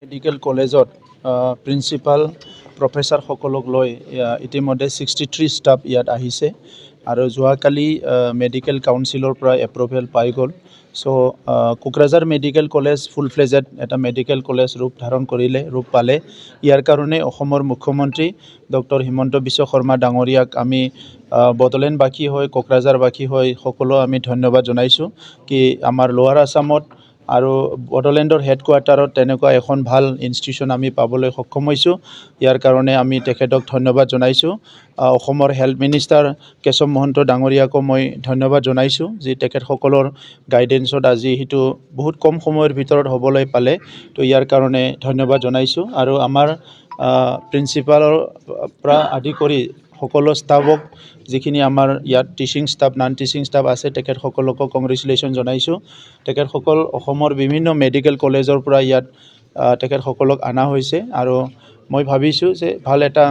Medical কলেজত principal professor সকলক লৈ ইতিমধ্যে 63 ষ্টাফ ইয়াত আহিছে আৰু যোৱাকালি মেডিকেল কাউন্সিলৰ পৰা এপ্ৰুভেল পাই গ'ল। So' Kokrajhar medical college full fledged এটা মেডিকেল কলেজ ৰূপ পালে। ইয়াৰ কাৰণে অসমৰ মুখ্যমন্ত্ৰী ডক্টৰ হিমন্ত বিশ্ব শৰ্মা ডাঙৰীয়াক আমি বড়োলেণ্ডবাসী হৈ কোকৰাঝাৰবাসী হৈ সকলো আমি ধন্যবাদ জনাইছোঁ কি আমাৰ লোৱাৰ আছামত আৰু বড়োলেণ্ডৰ হেডকোৱাৰ্টাৰত তেনেকুৱা এখন ভাল ইনষ্টিটিউশ্যন আমি পাবলৈ সক্ষম হৈছোঁ। ইয়াৰ কাৰণে আমি তেখেতক ধন্যবাদ জনাইছোঁ। অসমৰ হেল্থ মিনিষ্টাৰ কেশৱ মহন্ত ডাঙৰীয়াকো মই ধন্যবাদ জনাইছোঁ যি তেখেতসকলৰ গাইডেন্সত আজি সেইটো বহুত কম সময়ৰ ভিতৰত হ'বলৈ পালে। তো ইয়াৰ কাৰণে ধন্যবাদ জনাইছোঁ আৰু আমাৰ প্ৰিন্সিপালৰ পৰা আদি কৰি সকলো ষ্টাফক যিখিনি আমাৰ ইয়াত teaching staff non teaching staff আছে তেখেতসকলকো কংগ্ৰেচুলেশ্যন জনাইছোঁ। তেখেতসকল অসমৰ বিভিন্ন মেডিকেল কলেজৰ পৰা ইয়াত তেখেতসকলক অনা হৈছে আৰু মই ভাবিছোঁ যে ভাল এটা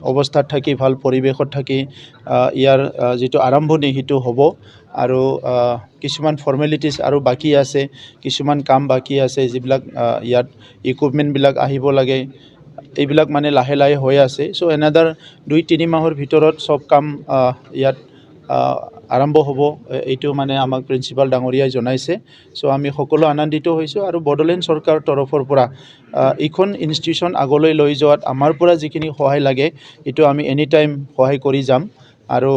অৱস্থাত থাকি ভাল পৰিৱেশত থাকি ইয়াৰ যিটো আৰম্ভণি সেইটো হ'ব আৰু কিছুমান ফৰ্মেলিটিছ আৰু বাকী আছে, কিছুমান কাম বাকী আছে যিবিলাক ইয়াত ইকুইপমেণ্টবিলাক আহিব লাগে, এইবিলাক মানে লাহে লাহে হৈ আছে। চ' এনাডাৰ 2-3 মাহৰ ভিতৰত চব কাম ইয়াত আৰম্ভ হ'ব, এইটো মানে আমাক প্ৰিন্সিপাল ডাঙৰীয়াই জনাইছে। চ' আমি সকলো আনন্দিত হৈছোঁ আৰু বড়োলেণ্ড চৰকাৰৰ তৰফৰ পৰা এইখন ইনষ্টিটিউশ্যন আগলৈ লৈ যোৱাত আমাৰ পৰা যিখিনি সহায় লাগে এইটো আমি এনি টাইম সহায় কৰি যাম আৰু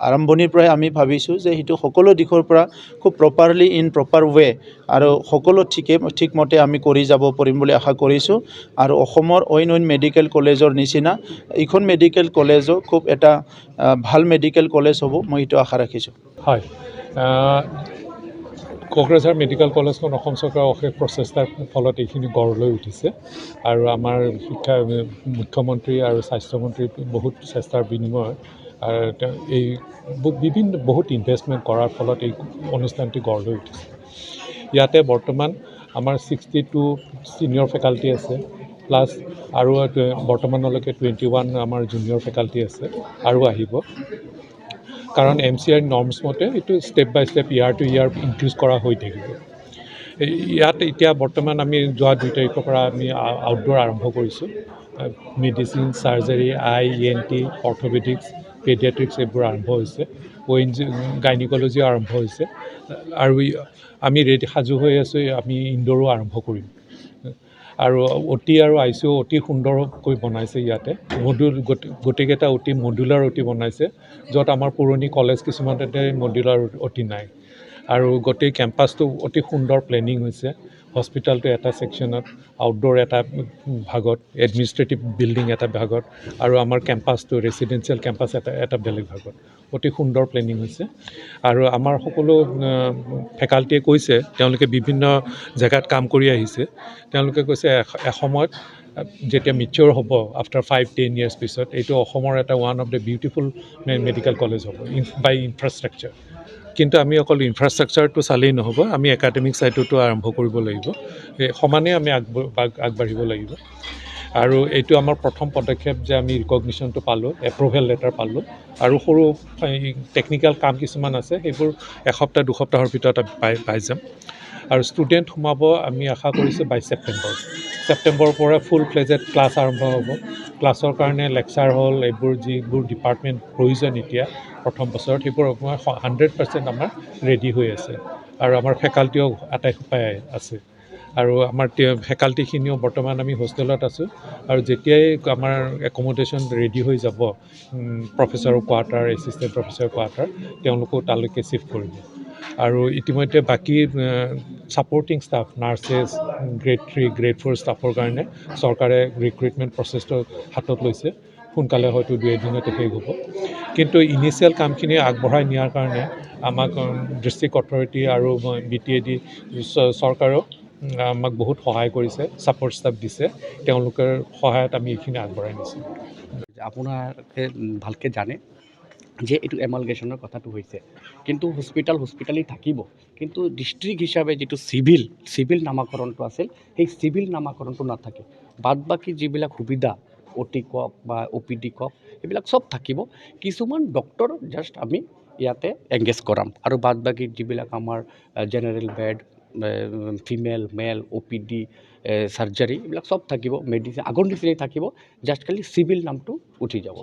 আৰম্ভণিৰ পৰাই আমি ভাবিছোঁ যে সেইটো সকলো দিশৰ পৰা খুব প্ৰপাৰলি ইন প্ৰপাৰ ৱে আৰু সকলো ঠিকমতে আমি কৰি যাব পাৰিম বুলি আশা কৰিছোঁ। আৰু অসমৰ অইন মেডিকেল কলেজৰ নিচিনা এইখন মেডিকেল কলেজো খুব এটা ভাল মেডিকেল কলেজ হ'ব, মই এইটো আশা ৰাখিছোঁ। হয়, কোকৰাঝাৰ মেডিকেল কলেজখন অসম চৰকাৰৰ অশেষ প্ৰচেষ্টাৰ ফলত এইখিনি গঢ় লৈ উঠিছে আৰু আমাৰ মুখ্যমন্ত্ৰী আৰু স্বাস্থ্যমন্ত্ৰীৰ বহুত চেষ্টাৰ বিনিময়ত এই বহুত ইনভেষ্টমেণ্ট কৰাৰ ফলত এই অনুষ্ঠানটি গঢ় লৈ উঠিছে। ইয়াতে বৰ্তমান আমাৰ 62 ছিনিয়ৰ ফেকাল্টি আছে প্লাছ আৰু বৰ্তমানলৈকে 21 আমাৰ জুনিয়ৰ ফেকাল্টি আছে আৰু আহিব। কাৰণ MCR নৰ্মছ মতে এইটো ষ্টেপ বাই ষ্টেপ ইয়াৰ টু ইয়াৰ ইনক্ৰিজ কৰা হৈ থাকিব। ইয়াত এতিয়া বৰ্তমান আমি যোৱা 2 তাৰিখৰ পৰা আমি আউটডোৰ আৰম্ভ কৰিছোঁ। Medicine, surgery, ENT, orthopaedics, paediatrics এইবোৰ আৰম্ভ হৈছে। গাইনিকলজিও আৰম্ভ হৈছে আৰু আমি সাজু হৈ আছোঁ, আমি ইনডোৰো আৰম্ভ কৰিম। আৰু OT আৰু ICU অতি সুন্দৰকৈ বনাইছে ইয়াতে। গোটেইকেইটা OT মডুলাৰ OT বনাইছে, য'ত আমাৰ পুৰণি কলেজ কিছুমানতে মডুলাৰ OT নাই। আৰু গোটেই কেম্পাছটো অতি সুন্দৰ প্লেনিং হৈছে। হস্পিটেলটো এটা ছেকশ্যনত, আউটডোৰ এটা ভাগত, এডমিনিষ্ট্ৰেটিভ বিল্ডিং এটা ভাগত আৰু আমাৰ কেম্পাছটো ৰেচিডেঞ্চিয়েল কেম্পাছ এটা বেলেগ ভাগত। অতি সুন্দৰ প্লেনিং হৈছে আৰু আমাৰ সকলো ফেকাল্টিয়ে কৈছে, তেওঁলোকে বিভিন্ন জেগাত কাম কৰি আহিছে, তেওঁলোকে কৈছে এসময়ত যেতিয়া মেচিয়ৰ হ'ব আফটাৰ 5-10 years পিছত এইটো অসমৰ এটা one of the beautiful medical college হ'ব বাই ইনফ্ৰাষ্ট্ৰাকচাৰ। কিন্তু আমি অকল ইনফ্ৰাষ্ট্ৰাকচাৰটো চালেই নহ'ব, আমি একাডেমিক ছাইডতো আৰম্ভ কৰিব লাগিব, সমানে আমি আগবাঢ়িব লাগিব। আৰু এইটো আমাৰ প্ৰথম পদক্ষেপ যে আমি ৰিকগনিশ্যনটো পালোঁ, এপ্ৰুভেল লেটাৰ পালোঁ আৰু সৰু টেকনিকেল কাম কিছুমান আছে, সেইবোৰ এসপ্তাহ-2 সপ্তাহৰ ভিতৰত আমি পাই যাম। আৰু ষ্টুডেণ্ট সোমাব আমি আশা কৰিছোঁ 22 ছেপ্টেম্বৰৰ পৰা ফুল ফ্লেজেড ক্লাছ আৰম্ভ হ'ব। ক্লাছৰ কাৰণে লেকচাৰ হল, এইবোৰ যিবোৰ ডিপাৰ্টমেণ্ট প্ৰয়োজন এতিয়া প্ৰথম বছৰত, সেইবোৰ 100% আমাৰ ৰেডি হৈ আছে আৰু আমাৰ ফেকাল্টিও আটাইসোপাই আছে। আৰু আমাৰ ফেকাল্টিখিনিও বৰ্তমান আমি হোষ্টেলত আছোঁ আৰু যেতিয়াই আমাৰ একমডেশ্যন ৰেডি হৈ যাব, প্ৰফেচাৰৰ কোৱাৰ্টাৰ, এছিষ্টেণ্ট প্ৰফেচাৰৰ কোৱাৰ্টাৰ, তেওঁলোকো তালৈকে চিফ্ট কৰিব। আৰু ইতিমধ্যে বাকী supporting staff, nurses, grade 3, grade 4 ষ্টাফৰ কাৰণে চৰকাৰে ৰিক্ৰুইটমেণ্ট প্ৰচেছটো হাতত লৈছে। সোনকালে হয়তো 2 এদিনতে শেষ হ'ব। কিন্তু ইনিচিয়েল কামখিনি আগবঢ়াই নিয়াৰ কাৰণে আমাক ডিষ্ট্ৰিক্ট অথৰিটি আৰু BTAD চৰকাৰেও আমাক বহুত সহায় কৰিছে, ছাপৰ্ট ষ্টাফ দিছে, তেওঁলোকৰ সহায়ত আমি এইখিনি আগবঢ়াই নিছোঁ। আপোনালোকে ভালকৈ জানে যে এইটো এমালগেশ্যনৰ কথাটো হৈছে, কিন্তু হস্পিটালেই থাকিব, কিন্তু ডিষ্ট্ৰিক্ট হিচাপে যিটো চিভিল নামাকৰণটো আছিল, সেই চিভিল নামাকৰণটো নাথাকে। বাদ বাকী যিবিলাক সুবিধা OT কওক বা OPD কওক, সেইবিলাক চব থাকিব। কিছুমান ডক্টৰ জাষ্ট আমি ইয়াতে এংগেজ কৰাম আৰু বাদ বাকী যিবিলাক আমাৰ general bed, female male OPD surgery এইবিলাক চব থাকিব মেডিচিন আগৰ নিচিনাই থাকিব জাষ্ট খালি চিভিল নামটো উঠি যাব